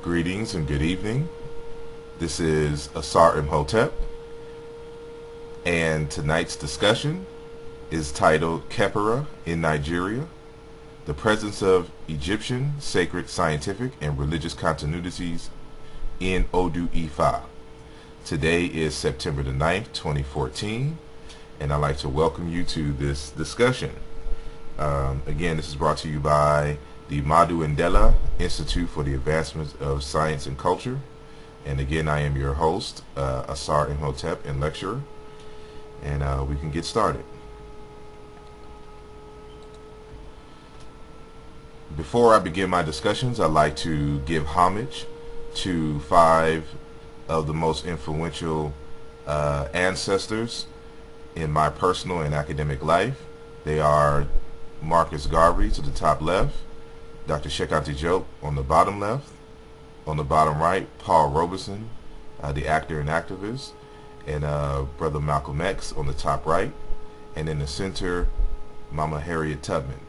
Greetings and good evening. This is Asar Imhotep, and tonight's discussion is titled Khepera in Nigeria, the presence of Egyptian, sacred, scientific, and religious continuities in Odu Ifá. Today is September the 9th, 2014, and I'd like to welcome you to this discussion. Again, this is brought to you by the Madu Ndela Institute for the Advancement of Science and Culture. And again, I am your host, Asar Imhotep, and lecturer. And we can get started. Before I begin my discussions, I'd like to give homage to 5 of the most influential ancestors in my personal and academic life. They are Marcus Garvey to the top left, Dr. Shekinah Joke on the bottom left, on the bottom right, Paul Robeson, the actor and activist, and Brother Malcolm X on the top right, and in the center, Mama Harriet Tubman.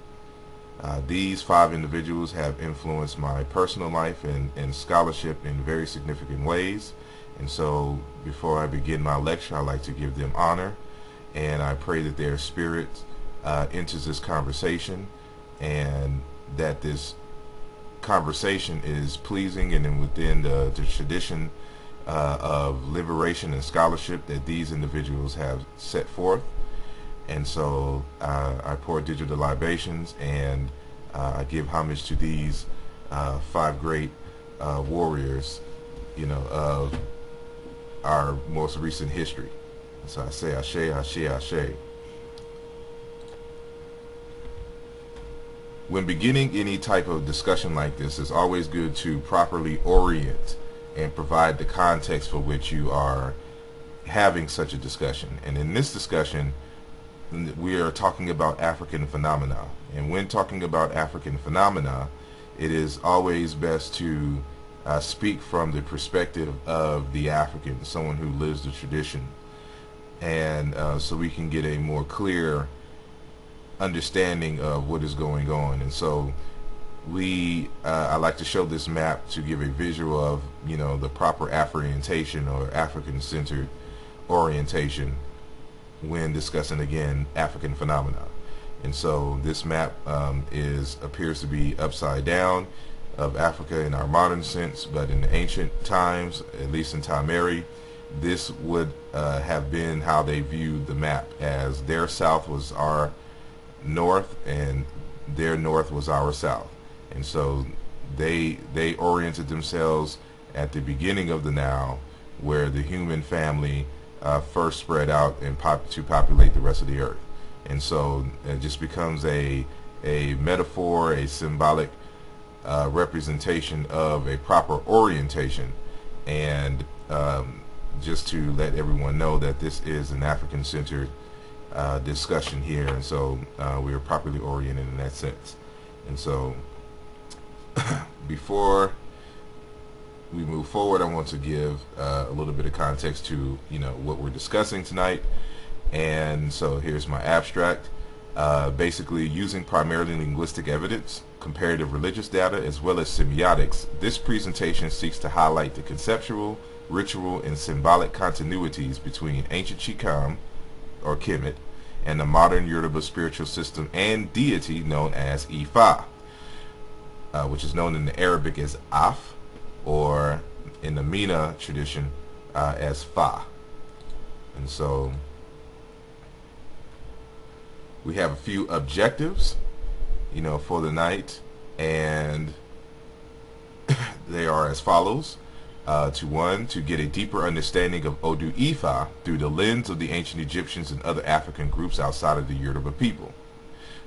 These 5 individuals have influenced my personal life and scholarship in very significant ways. And so before I begin my lecture, I'd like to give them honor, and I pray that their spirit enters this conversation, and that this conversation is pleasing and within the tradition of liberation and scholarship that these individuals have set forth. And so I pour digital libations, and I give homage to these 5 great warriors, of our most recent history. So I say Ashe, Ashe, Ashe. When beginning any type of discussion like this, it's always good to properly orient and provide the context for which you are having such a discussion. And in this discussion, we are talking about African phenomena. And when talking about African phenomena, it is always best to speak from the perspective of the African, someone who lives the tradition. And so we can get a more clear understanding of what is going on. And so I like to show this map to give a visual of the proper Afroorientation or African-centered orientation when discussing, again, African phenomena. And so this map appears to be upside down of Africa in our modern sense, but in the ancient times, at least in Tamari, this would have been how they viewed the map, as their south was our north and their north was our south. And so they oriented themselves at the beginning of the Nile, where the human family first spread out and to populate the rest of the earth. And so it just becomes a metaphor, a symbolic representation of a proper orientation. And just to let everyone know that this is an African-centered discussion here, and so we are properly oriented in that sense. And so before we move forward, I want to give a little bit of context to what we're discussing tonight. And so here's my abstract. Basically, using primarily linguistic evidence, comparative religious data, as well as semiotics, this presentation seeks to highlight the conceptual, ritual, and symbolic continuities between ancient ciKam, or Kemet, and the modern Yoruba spiritual system and deity known as Ifá, which is known in the Arabic as Af, or in the Mina tradition as Fa. And so we have a few objectives, for the night, and they are as follows. To get a deeper understanding of Odu Ifá through the lens of the ancient Egyptians and other African groups outside of the Yoruba people.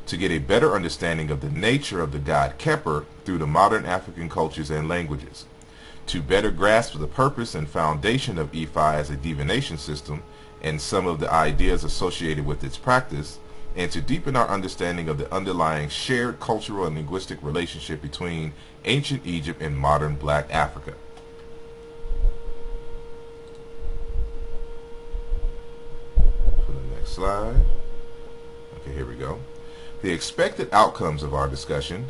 To get a better understanding of the nature of the god Khepera through the modern African cultures and languages. To better grasp the purpose and foundation of Ifá as a divination system and some of the ideas associated with its practice, and to deepen our understanding of the underlying shared cultural and linguistic relationship between ancient Egypt and modern Black Africa. Slide. Okay, here we go. The expected outcomes of our discussion.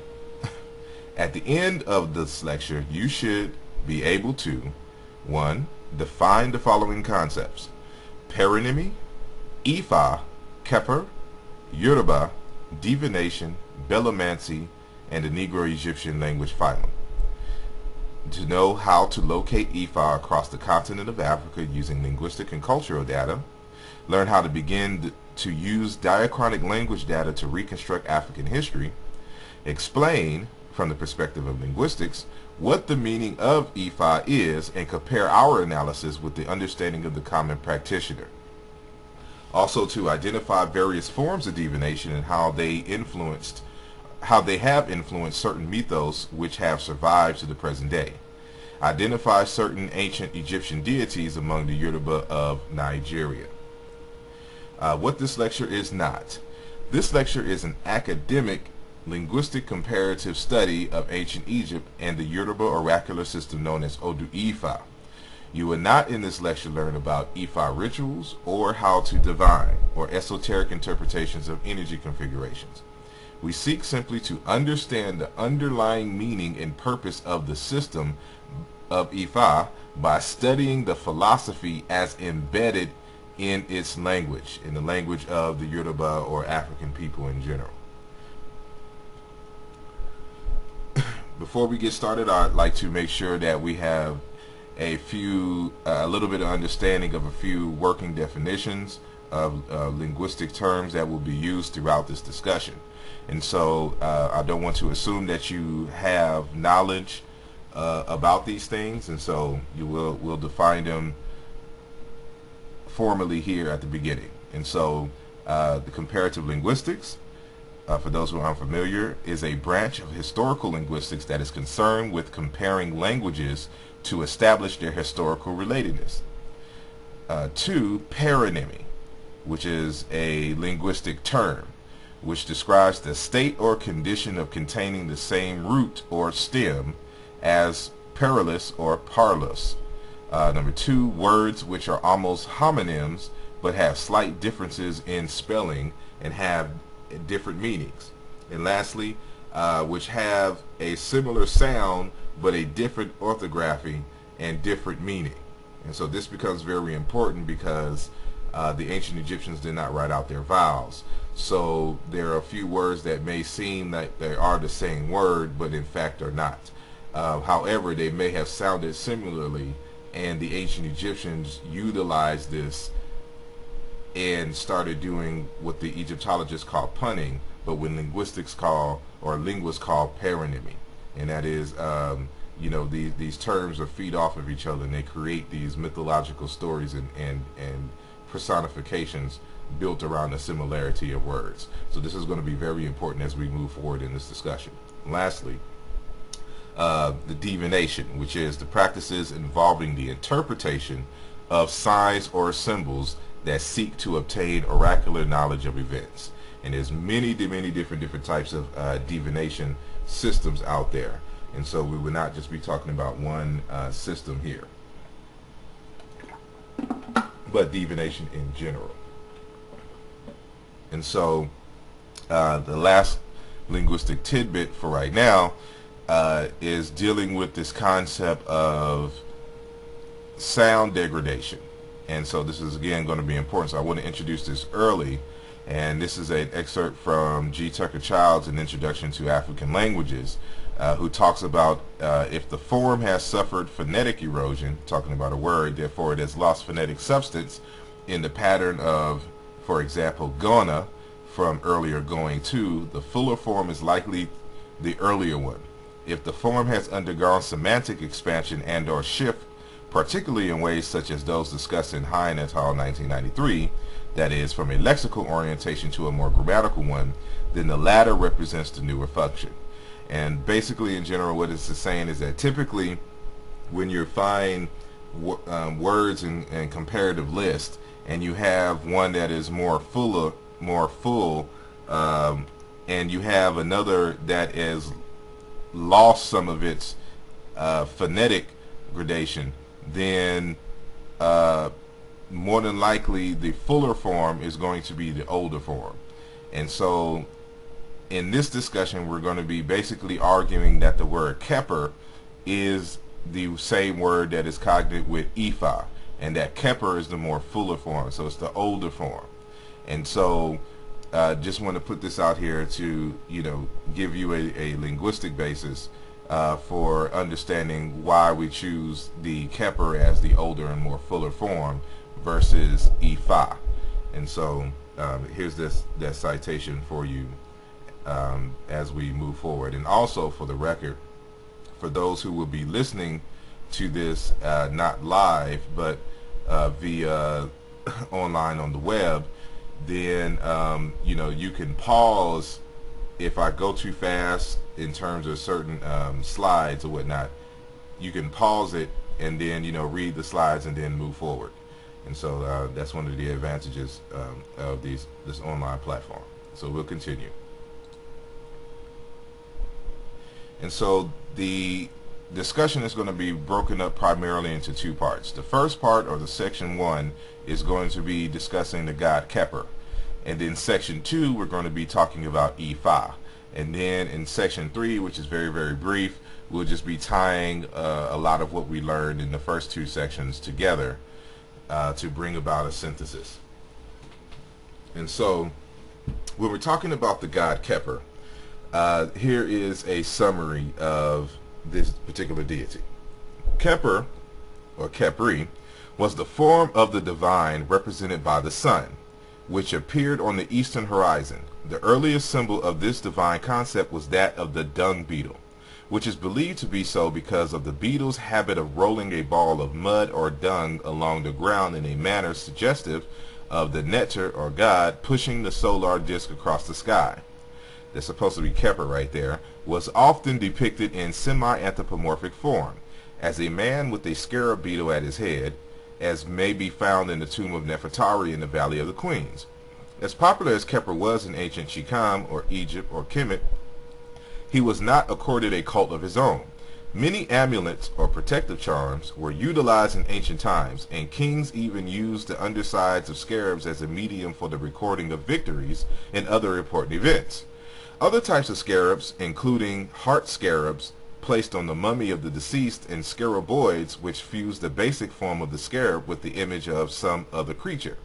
At the end of this lecture, you should be able to 1. Define the following concepts: paronymy, Ifá, Khepera, Yoruba, divination, Belomancy, and the Negro-Egyptian language phylum. To know how to locate Ifá across the continent of Africa using linguistic and cultural data. Learn how to begin to use diachronic language data to reconstruct African history. Explain, from the perspective of linguistics, what the meaning of Ifá is and compare our analysis with the understanding of the common practitioner. Also to identify various forms of divination and how they have influenced certain mythos which have survived to the present day. Identify certain ancient Egyptian deities among the Yoruba of Nigeria. What this lecture is not. This lecture is an academic linguistic comparative study of ancient Egypt and the Yoruba oracular system known as Odu Ifá. You will not in this lecture learn about Ifá rituals or how to divine or esoteric interpretations of energy configurations. We seek simply to understand the underlying meaning and purpose of the system of Ifá by studying the philosophy as embedded in its language, in the language of the Yoruba or African people in general. Before we get started, I'd like to make sure that we have a little bit of understanding of a few working definitions of linguistic terms that will be used throughout this discussion. And so I don't want to assume that you have knowledge about these things, and so we'll define them formally here at the beginning. And so the comparative linguistics, for those who are unfamiliar, is a branch of historical linguistics that is concerned with comparing languages to establish their historical relatedness. 2. Paronymy, which is a linguistic term which describes the state or condition of containing the same root or stem as parlous or parlous. Number 2, words which are almost homonyms but have slight differences in spelling and have different meanings. And lastly, which have a similar sound but a different orthography and different meaning. And so this becomes very important because the ancient Egyptians did not write out their vowels. So there are a few words that may seem like they are the same word, but in fact are not. However, they may have sounded similarly, and the ancient Egyptians utilized this and started doing what the Egyptologists call punning, but when linguists call paronymy. And that is, these terms are feed off of each other, and they create these mythological stories and personifications built around the similarity of words. So this is going to be very important as we move forward in this discussion. Lastly, the divination, which is the practices involving the interpretation of signs or symbols that seek to obtain oracular knowledge of events. And there's many different types of divination systems out there. And so we would not just be talking about one system here, but divination in general. And so the last linguistic tidbit for right now is dealing with this concept of sound degradation. And so this is again going to be important, so I want to introduce this early. And this is an excerpt from G. Tucker Child's An Introduction to African Languages, who talks about if the form has suffered phonetic erosion, talking about a word, therefore it has lost phonetic substance in the pattern of, for example, gonna, from earlier going to, the fuller form is likely the earlier one. If the form has undergone semantic expansion and or shift, particularly in ways such as those discussed in Hine et al. 1993, that is, from a lexical orientation to a more grammatical one, then the latter represents the newer function. And basically, in general, what it's saying is that typically when you find words in comparative list, and you have one that is more full, and you have another that has lost some of its phonetic gradation, then more than likely the fuller form is going to be the older form. And so in this discussion we're going to be basically arguing that the word Khepera is the same word that is cognate with Ifá, and that Khepera is the more fuller form, so it's the older form. And so just want to put this out here to, give you a linguistic basis for understanding why we choose the Khepera as the older and more fuller form versus Ifá. And so here's that citation for you as we move forward. And also, for the record, for those who will be listening to this not live but via online on the web, then you can pause if I go too fast in terms of certain slides or whatnot. You can pause it and then read the slides and then move forward. And so that's one of the advantages of this online platform. So we'll continue. And so the discussion is going to be broken up primarily into two parts. The first part, or the section 1, is going to be discussing the god Khepera. And then section 2, we're going to be talking about Ifá. And then in section 3, which is very, very brief, we'll just be tying a lot of what we learned in the first two sections together to bring about a synthesis. And so when we're talking about the god Khepera, here is a summary of this particular deity. Khepera, or Khepri, was the form of the divine represented by the sun, which appeared on the eastern horizon. The earliest symbol of this divine concept was that of the dung beetle, which is believed to be so because of the beetle's habit of rolling a ball of mud or dung along the ground in a manner suggestive of the nectar, or god, pushing the solar disk across the sky. That's supposed to be Khepera right there, was often depicted in semi-anthropomorphic form, as a man with a scarab beetle at his head, as may be found in the tomb of Nefertari in the Valley of the Queens. As popular as Khepera was in ancient ciKam, or Egypt, or Kemet, he was not accorded a cult of his own. Many amulets, or protective charms, were utilized in ancient times, and kings even used the undersides of scarabs as a medium for the recording of victories and other important events. Other types of scarabs, including heart scarabs placed on the mummy of the deceased, and scarabæids, which fuse the basic form of the scarab with the image of some other creature.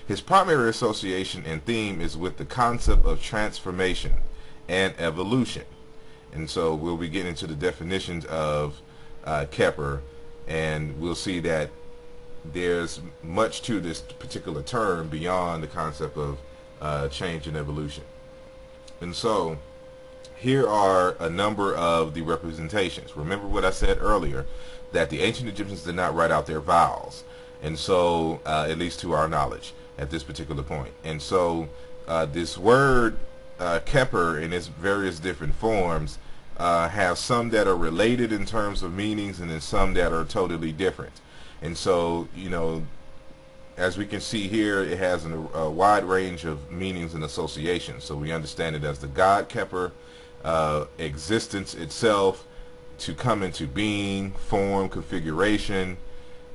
His primary association and theme is with the concept of transformation and evolution. And so we'll be getting into the definitions of Khepera, and we'll see that there's much to this particular term beyond the concept of change and evolution. And so here are a number of the representations. Remember what I said earlier, that the ancient Egyptians did not write out their vowels, and so at least to our knowledge at this particular point. And so this word Khepera in its various different forms have some that are related in terms of meanings, and then some that are totally different. And so as we can see here, it has a wide range of meanings and associations. So we understand it as the god Khepera, existence itself, to come into being, form, configuration.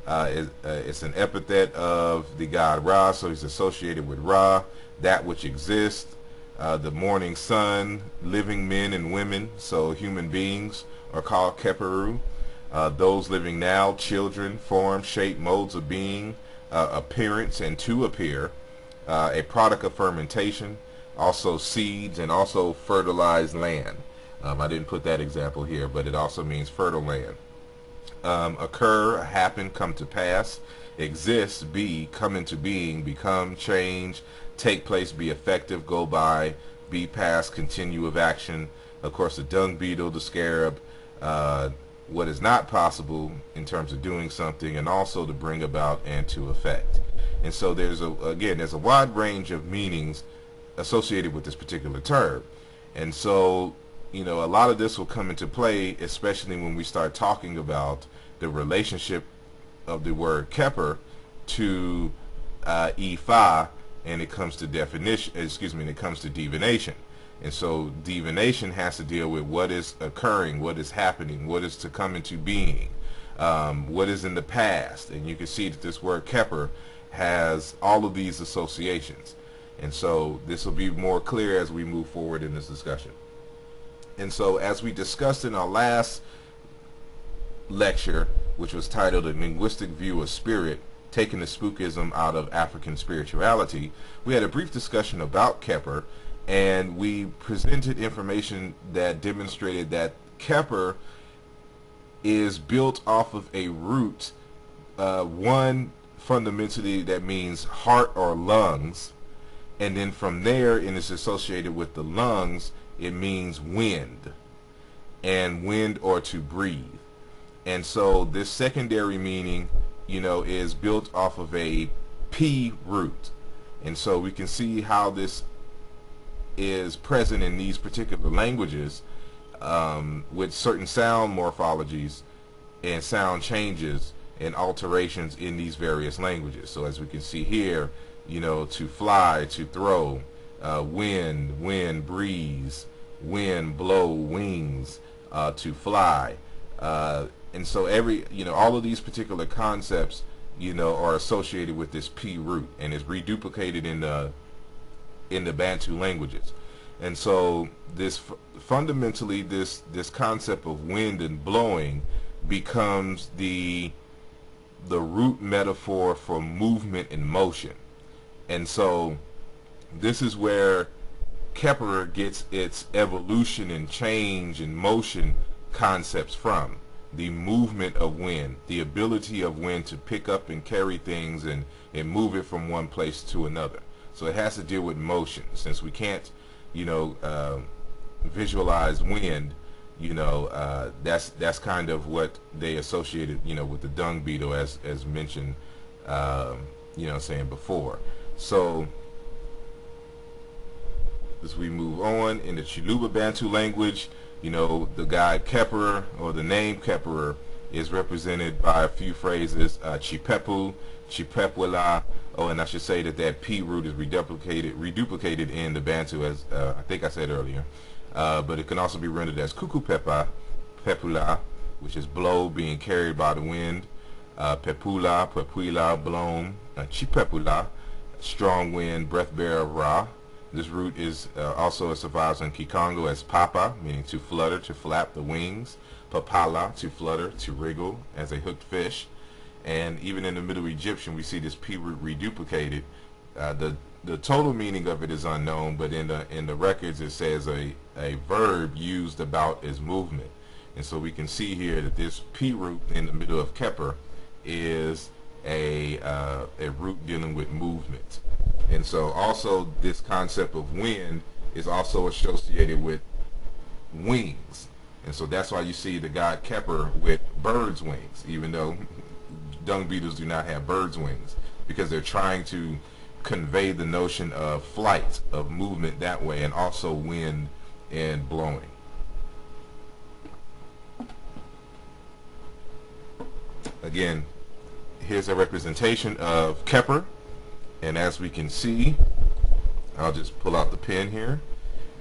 It's an epithet of the god Ra, so he's associated with Ra, that which exists, the morning sun, living men and women, so human beings are called Khepera. Those living now, children, form, shape, modes of being, appearance, and to appear, a product of fermentation, also seeds, and also fertilized land. I didn't put that example here, but it also means fertile land. Occur, happen, come to pass, exist, be, come into being, become, change, take place, be effective, go by, be past, continue of action. Of course, the dung beetle, the scarab, what is not possible in terms of doing something, and also to bring about and to effect. And so there's a wide range of meanings associated with this particular term. And so a lot of this will come into play, especially when we start talking about the relationship of the word Khepera to Ifá, and it comes to it comes to divination. And so divination has to deal with what is occurring, what is happening, what is to come into being, what is in the past. And you can see that this word Khepera has all of these associations. And so this will be more clear as we move forward in this discussion. And so as we discussed in our last lecture, which was titled A Linguistic View of Spirit, Taking the Spookism Out of African Spirituality, we had a brief discussion about Khepera, and we presented information that demonstrated that Khepera is built off of a root, one fundamentally that means heart or lungs, and then from there, and it's associated with the lungs, it means wind, and wind or to breathe. And so this secondary meaning, is built off of a P root. And so we can see how this is present in these particular languages, with certain sound morphologies and sound changes and alterations in these various languages. So as we can see here, to fly, to throw, wind, breeze, wind, blow, wings, to fly. And so all of these particular concepts, are associated with this P root, and is reduplicated in the Bantu languages. And so fundamentally this concept of wind and blowing becomes the root metaphor for movement and motion. And so this is where Khepera gets its evolution and change and motion concepts from. The movement of wind, the ability of wind to pick up and carry things and move it from one place to another. So it has to deal with motion. Since we can't, visualize wind, that's kind of what they associated, with the dung beetle, as mentioned, saying before. So as we move on in the Yoruba Bantu language, the god Khepera, or the name Khepera, is represented by a few phrases: chipepu, chipepwela. Oh, and I should say that P root is reduplicated in the Bantu, as I think I said earlier. But it can also be rendered as kukupepa, pepula, which is blow, being carried by the wind. Pepula, pepuila, blown. Chipepula, strong wind, breath bearer of Ra. This root is also survives in Kikongo as papa, meaning to flutter, to flap the wings. Papala, to flutter, to wriggle as a hooked fish. And even in the Middle Egyptian, we see this P root reduplicated. The total meaning of it is unknown, but in the records it says a verb used about is movement. And so we can see here that this P root in the middle of Khepera is a root dealing with movement. And so also this concept of wind is also associated with wings. And so that's why you see the god Khepera with bird's wings, even though dung beetles do not have bird's wings, because they're trying to convey the notion of flight, of movement that way, and also wind and blowing. Again, here's a representation of Khepera, and as we can see, I'll just pull out the pen here.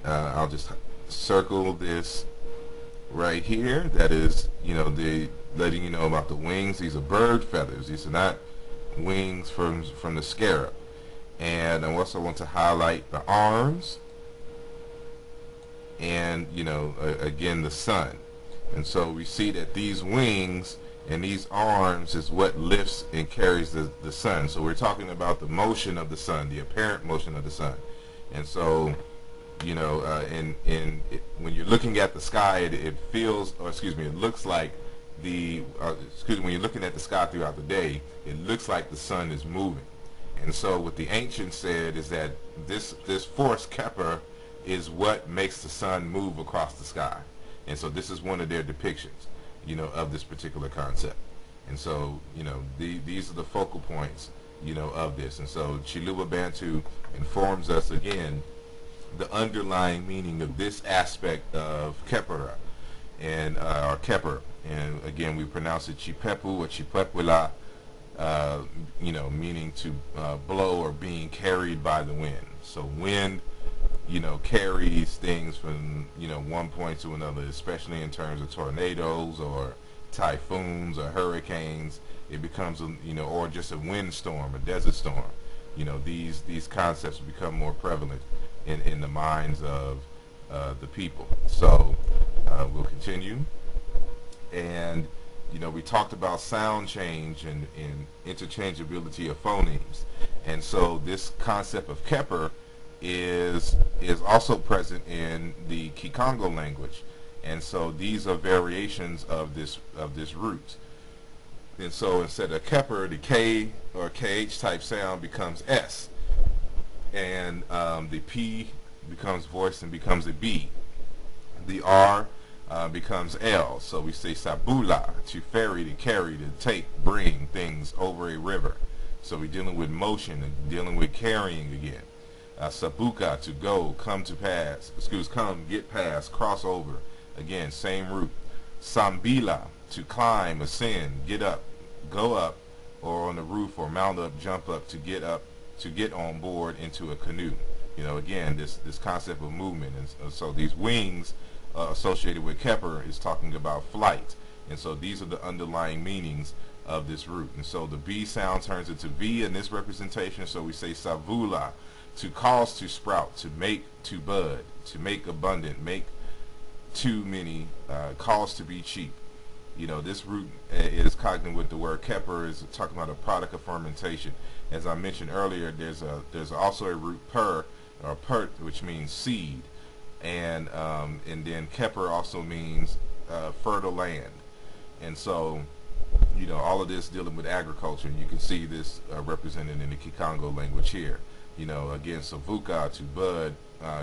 I'll just circle this right here. That is, the letting you know about the wings. These are bird feathers. These are not wings from the scarab. And I also want to highlight the arms, and again the sun. And so we see that these wings and these arms is what lifts and carries the sun. So we're talking about the motion of the sun, the apparent motion of the sun. And so when you're looking at the sky, it feels, or excuse me, it looks like when you're looking at the sky throughout the day, it looks like the sun is moving. And so what the ancients said is that this force Khepera is what makes the sun move across the sky. And so this is one of their depictions, of this particular concept. And so, these are the focal points, of this. And so Yoruba Bantu informs us again the underlying meaning of this aspect of Khepera, and or Khepera. And again, we pronounce it chipepu or chipepwela, meaning to blow or being carried by the wind. So wind, carries things from, one point to another, especially in terms of tornadoes or typhoons or hurricanes. It becomes, or just a windstorm, a desert storm. These concepts become more prevalent in the minds of the people. So we'll continue. And we talked about sound change and interchangeability of phonemes, and so this concept of Khepera is also present in the Kikongo language, and so these are variations of this root. And so instead of Khepera, the K or KH type sound becomes S, and the P becomes voiced and becomes a B. The R becomes L. So we say Sabula, to ferry, to carry, to take, bring things over a river. So we're dealing with motion and dealing with carrying again. Sabuka, to go, come to pass, come, get past, cross over. Again, same root. Sambila, to climb, ascend, get up, go up, or on the roof, or mount up, jump up, to get on board into a canoe. Again, this concept of movement. And so these wings associated with Khepera is talking about flight. And so these are the underlying meanings of this root. And so the B sound turns into V in this representation. So we say Savula, to cause to sprout, to make to bud, to make abundant, make too many, cause to be cheap. This root is cognative with the word Khepera, is talking about a product of fermentation. As I mentioned earlier, there's also a root per, or pert, which means seed, and then Khepera also means fertile land. And so all of this dealing with agriculture, and you can see this represented in the Kikongo language here. Again, Savuka, to bud,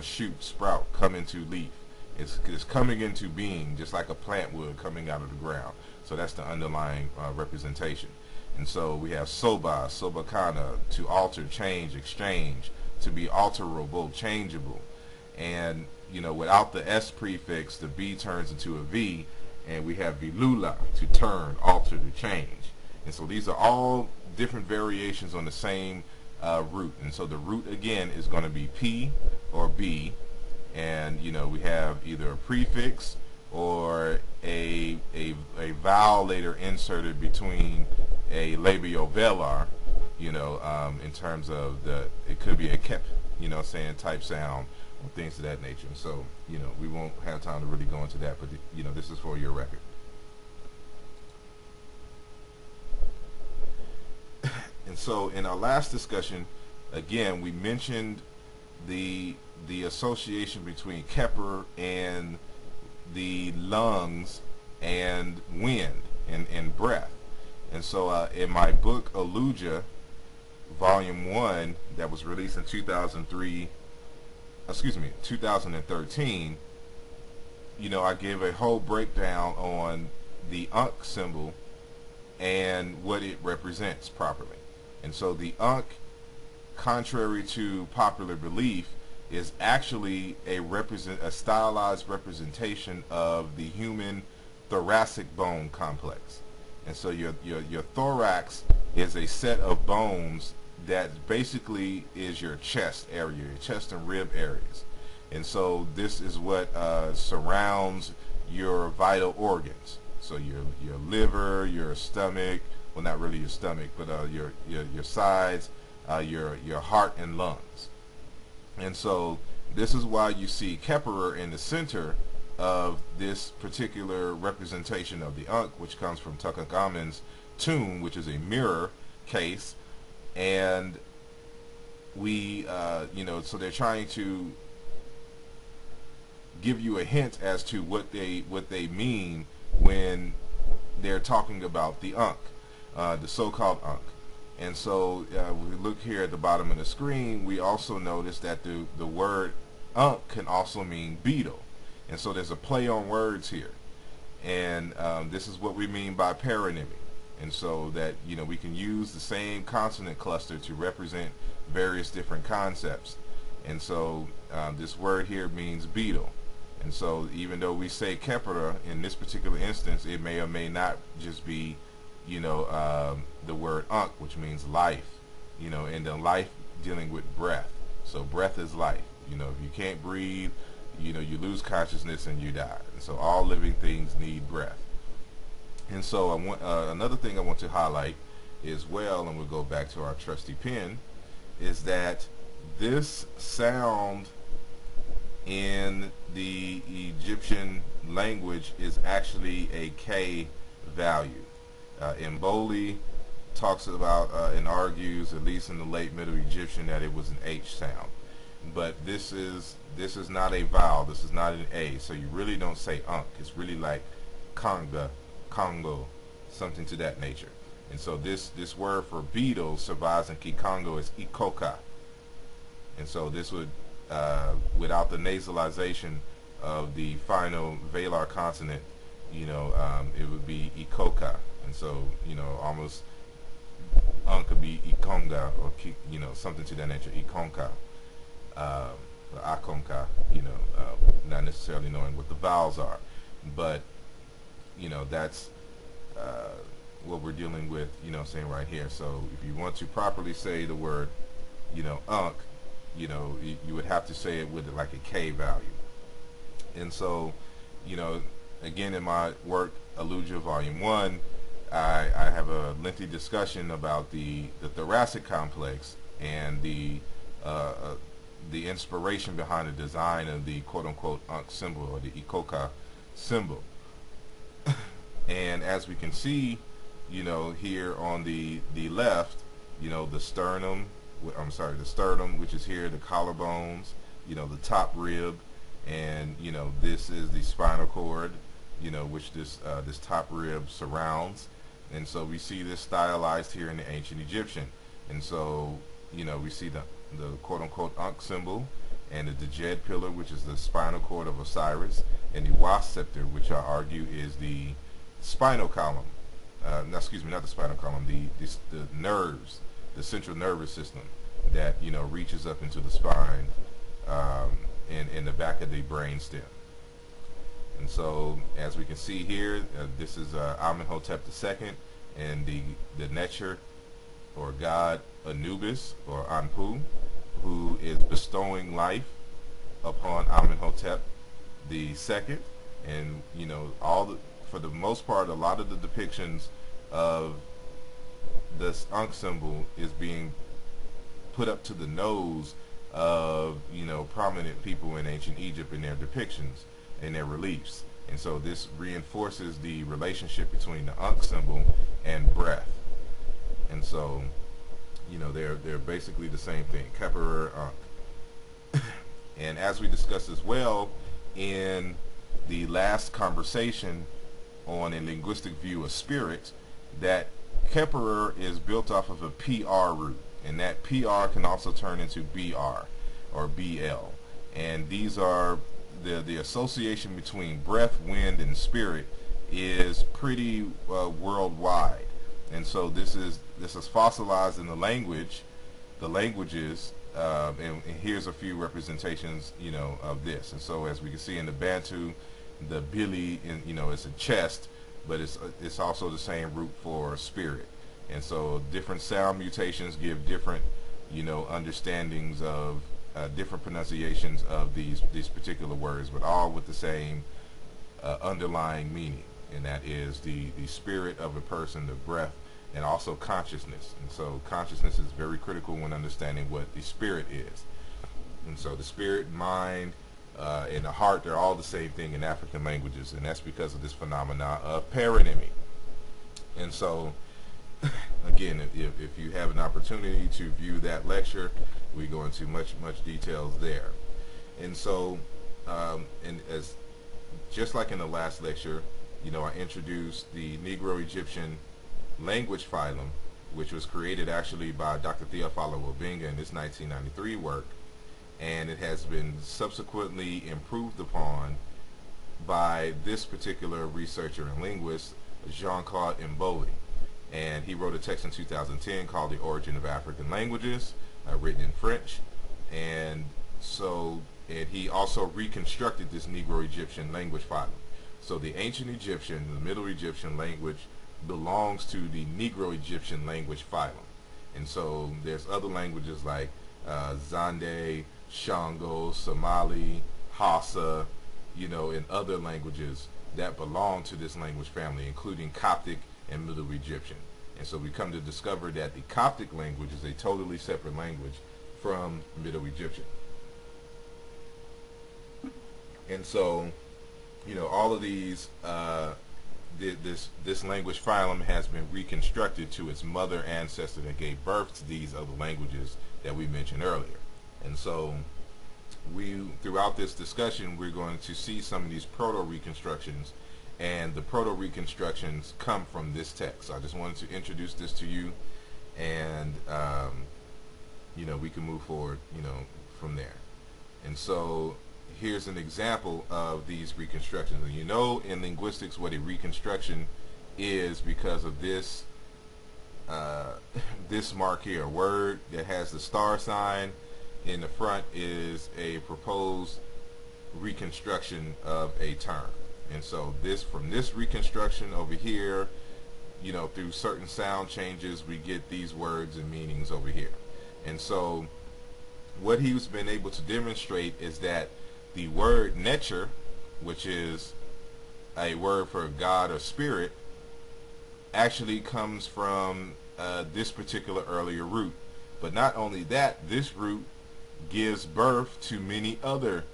shoot, sprout, come into leaf. It's coming into being, just like a plant would coming out of the ground. So that's the underlying representation. And so we have Soba, Sobakana, to alter, change, exchange, to be alterable, changeable. And without the S prefix, the B turns into a V, and we have Vilula, to turn, alter, to change. And so these are all different variations on the same root. And so the root again is going to be P or B, and we have either a prefix or a vowel later inserted between a labial velar, in terms of it could be a kep, saying type sound, or things of that nature. And so we won't have time to really go into that, but this is for your record. And so in our last discussion, again, we mentioned the association between Khepera and the lungs and wind and breath. And so in my book Aluja, volume 1, that was released in 2013, I gave a whole breakdown on the Ankh symbol and what it represents properly. And so the Ankh, contrary to popular belief, is actually a stylized representation of the human thoracic bone complex. And so your thorax is a set of bones that basically is your chest area, your chest and rib areas. And so this is what surrounds your vital organs. So your liver, your stomach, well, not really your stomach, but your sides, your heart and lungs. And so this is why you see Khepera in the center of this particular representation of the Ankh, which comes from Tutankhamun's tomb, which is a mirror case. And we, so they're trying to give you a hint as to what they mean when they're talking about the Ankh, the so-called Ankh. And so we look here at the bottom of the screen, we also notice that the word Ankh can also mean beetle. And so there's a play on words here. And this is what we mean by paronymy. And so that, we can use the same consonant cluster to represent various different concepts. And so this word here means beetle. And so even though we say Khepera in this particular instance, it may or may not just be the word Ankh, which means life, and then life dealing with breath. So breath is life. If you can't breathe, you lose consciousness and you die. And so all living things need breath. And so another thing I want to highlight as well, and we'll go back to our trusty pen, is that this sound in the Egyptian language is actually a K value. Mboli talks about and argues, at least in the late Middle Egyptian, that it was an H sound. But this is not a vowel. This is not an A. So you really don't say unk. It's really like conga, Congo, something to that nature. And so this word for beetle survives in Kikongo is ikoka. And so this would, without the nasalization of the final velar consonant, it would be ikoka. And so, almost could be ikonga or something to that nature, ikonka, akonka, not necessarily knowing what the vowels are, but that's what we're dealing with, saying right here. So if you want to properly say the word, unk, you would have to say it with like a K value. And so, again, in my work, Alluja Volume 1, I have a lengthy discussion about the thoracic complex and the inspiration behind the design of the quote-unquote unk symbol, or the ikoka symbol. And as we can see, here on the left, the sternum, the sternum, which is here, the collarbones, the top rib, and this is the spinal cord, which this top rib surrounds. And so we see this stylized here in the ancient Egyptian. And so, we see the quote-unquote unk symbol, and the Djed pillar, which is the spinal cord of Osiris, and the Was scepter, which I argue is the spinal column. Excuse me, not the spinal column, the nerves, the central nervous system that, reaches up into the spine, in the back of the brain stem. And so, as we can see here, this is Amenhotep II and the Necher, or god Anubis, or Anpu, who is bestowing life upon Amenhotep II. And for the most part, a lot of the depictions of this unk symbol is being put up to the nose of prominent people in ancient Egypt in their depictions, in their reliefs. And so this reinforces the relationship between the unk symbol and breath. And so, they're basically the same thing, Khepera, unk. And as we discussed as well in the last conversation on a linguistic view of spirit, that Khepera is built off of a PR root, and that PR can also turn into BR or BL. And these are the association between breath, wind, and spirit is pretty worldwide. And so this is fossilized in the languages, and here's a few representations, of this. And so as we can see in the Bantu, the Bili, it's a chest, but it's also the same root for spirit. And so different sound mutations give different, understandings of different pronunciations of these particular words, but all with the same underlying meaning, and that is the spirit of a person, the breath, and also consciousness. And so consciousness is very critical when understanding what the spirit is. And so the spirit, mind, and the heart, they're all the same thing in African languages, and that's because of this phenomena of paronymy. And so, again, if you have an opportunity to view that lecture, we go into much details there. And so, and as just like in the last lecture, I introduced the Negro-Egyptian language phylum, which was created actually by Dr. Theophilo Wabinga in his 1993 work, and it has been subsequently improved upon by this particular researcher and linguist, Jean-Claude Mboli. And he wrote a text in 2010 called The Origin of African Languages, written in French. And he also reconstructed this Negro-Egyptian language phylum. So the ancient Egyptian, the Middle Egyptian language belongs to the Negro-Egyptian language phylum. And so there's other languages like Zande, Shango, Somali, Hausa, and other languages that belong to this language family, including Coptic and Middle Egyptian. And so we come to discover that the Coptic language is a totally separate language from Middle Egyptian. And so, all of these this language phylum has been reconstructed to its mother ancestor that gave birth to these other languages that we mentioned earlier. And so throughout this discussion, we're going to see some of these proto-reconstructions, and the proto-reconstructions come from this text. So I just wanted to introduce this to you, and we can move forward, from there. And so here's an example of these reconstructions. And in linguistics what a reconstruction is because of this this mark here. A word that has the star sign in the front is a proposed reconstruction of a term. And so from this reconstruction over here, through certain sound changes, we get these words and meanings over here. And so what he's been able to demonstrate is that the word nature, which is a word for God or spirit, actually comes from this particular earlier root. But not only that, this root gives birth to many other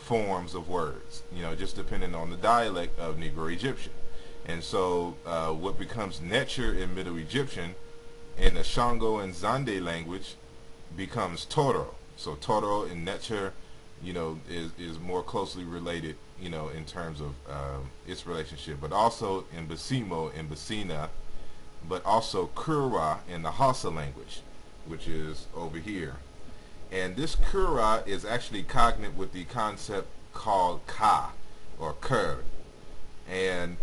forms of words, just depending on the dialect of Negro Egyptian. And so what becomes nature in Middle Egyptian in the Shango and Zande language becomes Toro. So Toro and nature, is more closely related, in terms of its relationship. But also in Basimo and Basina, but also Kura in the Hausa language, which is over here. And this Kura is actually cognate with the concept called Ka or Kur. And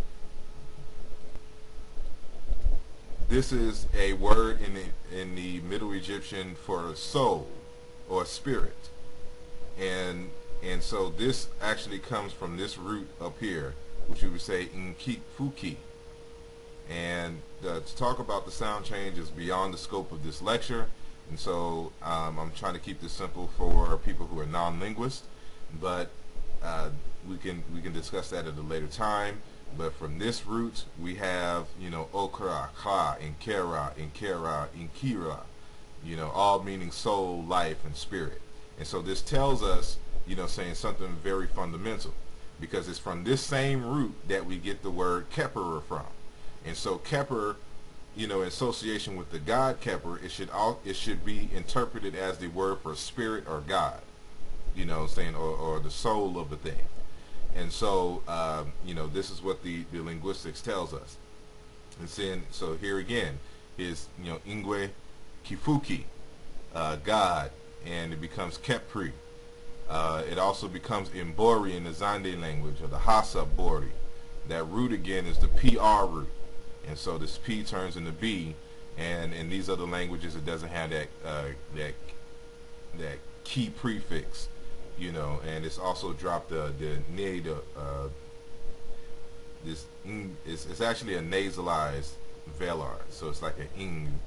this is a word in the Middle Egyptian for soul or spirit. And so this actually comes from this root up here, which we would say Nkitfuki. And to talk about the sound change is beyond the scope of this lecture. And so I'm trying to keep this simple for people who are non-linguists, but we can discuss that at a later time. But from this root, we have, Okra, Ka, Inkera, Inkera, Inkira, all meaning soul, life, and spirit. And so this tells us, saying something very fundamental, because it's from this same root that we get the word Khepera from. And so Khepera, in association with the god Khepera, it should be interpreted as the word for spirit or God, or the soul of the thing. And so, this is what the linguistics tells us. And saying, so here again is, Ingwe Kifuki, God, and it becomes Khepri. It also becomes Imbori in the Zande language, or the Hausa Bori. That root again is the PR root. And so this P turns into B, and in these other languages it doesn't have that key prefix, and it's also dropped the ne, it's actually a nasalized velar, so it's like an ing,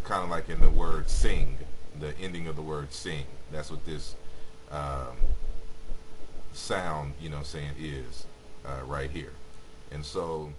kind of like in the word sing, the ending of the word sing. That's what this sound, saying is right here. And so